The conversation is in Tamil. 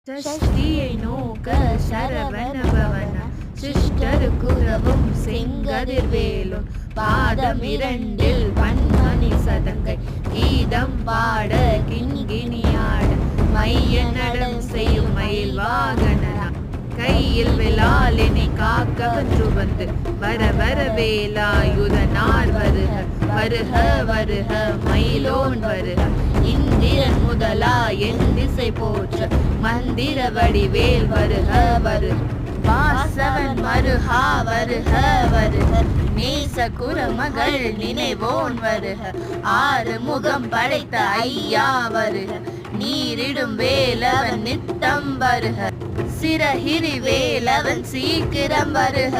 சஷ்டியை நோக்க சரவண பவன சிஷ்டர் குரவும் செங்கதிர்வேலும் பாதம் இரண்டில் பன்மணி சதங்கை கீதம் பாட கிண்கிணியாட மைய நடம் செய்யும் மயில் வாகனனா கையில் விலாலினை காக்கவன்று வந்து வர வர வேலாயுதனார் வருக வருக வருக மயிலோன் வருக இந்திரன் முதலா என் திசை போற்ற மந்திர வடிவேல் வருக வருக வாசவன் மருகா வருக வருக நேச குரமகள் நினைவோன் வருக ஆறு முகம் படைத்த ஐயா வருக நீரிடும் வேலவன் நித்தம் வருக சிரகிரி வேலவன் சீக்கிரம் வருக.